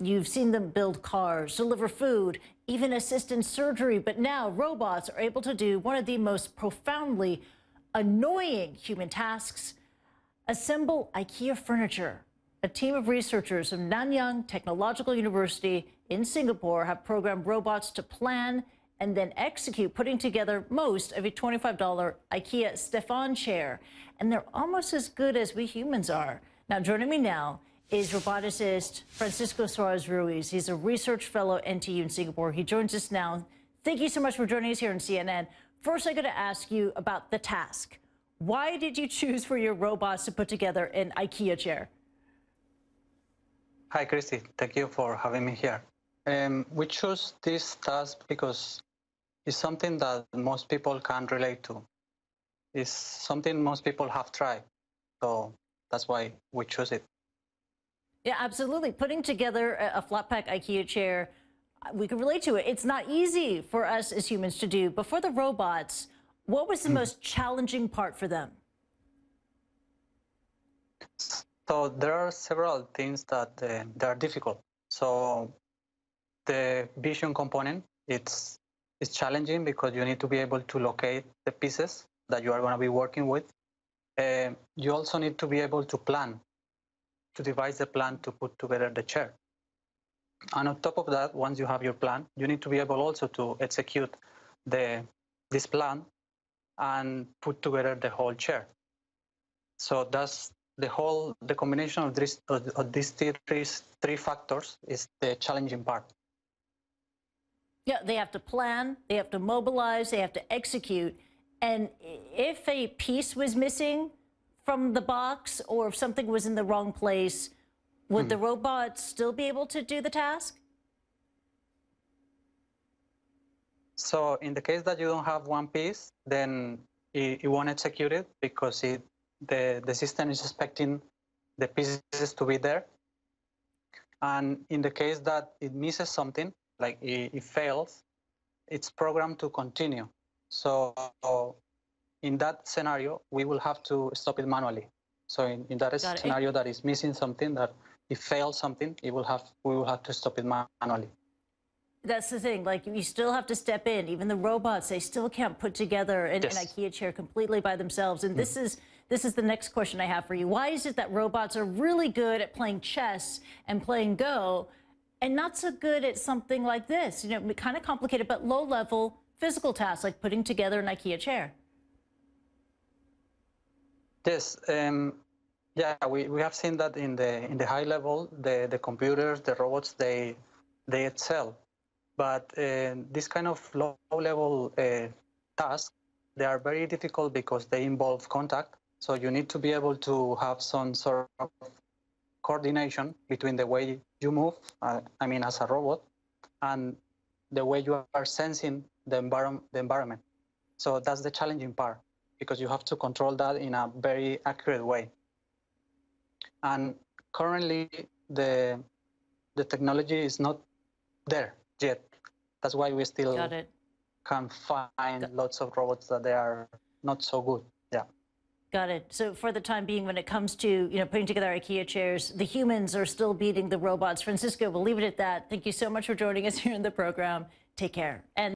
You've seen them build cars, deliver food, even assist in surgery. But now robots are able to do one of the most profoundly annoying human tasks: assemble IKEA furniture. A team of researchers from Nanyang Technological University in Singapore have programmed robots to plan and then execute, putting together most of a $25 IKEA Stefan chair. And they're almost as good as we humans are. Now, joining me now is roboticist Suarez Ruiz. He's a research fellow at NTU in Singapore. He joins us now. Thank you so much for joining us here on CNN. First, I'm going to ask you about the task. Why did you choose for your robots to put together an IKEA chair? Hi, Kristie. Thank you for having me here. We chose this task because it's something that most people can relate to. It's something most people have tried. So that's why we chose it. Yeah, absolutely. Putting together a flat pack IKEA chair, we can relate to it. It's not easy for us as humans to do. But for the robots, what was the most challenging part for them? So there are several things that are difficult. So the vision component, it's challenging because you need to be able to locate the pieces that you are going to be working with. You also need to be able to plan, to devise a plan to put together the chair. And on top of that, once you have your plan, you need to be able also to execute this plan and put together the whole chair. So that's the combination of these three factors is the challenging part. Yeah, they have to plan, they have to mobilize, they have to execute. And if a piece was missing from the box or if something was in the wrong place, would the robot still be able to do the task? So in the case that you don't have one piece, then it won't execute it because the system is expecting the pieces to be there. And in the case that it misses something, like it fails, it's programmed to continue. So in that scenario, we will have to stop it manually. So in that scenario that is missing something, that it fails something, we will have to stop it manually. That's the thing, like you still have to step in. Even the robots, they still can't put together an IKEA chair completely by themselves. And this is the next question I have for you. Why is it that robots are really good at playing chess and playing Go and not so good at something like this? You know, kind of complicated, but low-level physical tasks like putting together an IKEA chair. Yes, yeah, we have seen that in the high level, the computers, the robots, they excel. But this kind of low-level tasks, they are very difficult because they involve contact. So you need to be able to have some sort of coordination between the way you move, I mean, as a robot, and the way you are sensing the environment. So that's the challenging part, because you have to control that in a very accurate way. And currently, the technology is not there yet. That's why we still can find lots of robots that they are not so good. Yeah. Got it. So for the time being, when it comes to putting together IKEA chairs, the humans are still beating the robots. Francisco, we'll leave it at that. Thank you so much for joining us here in the program. Take care. And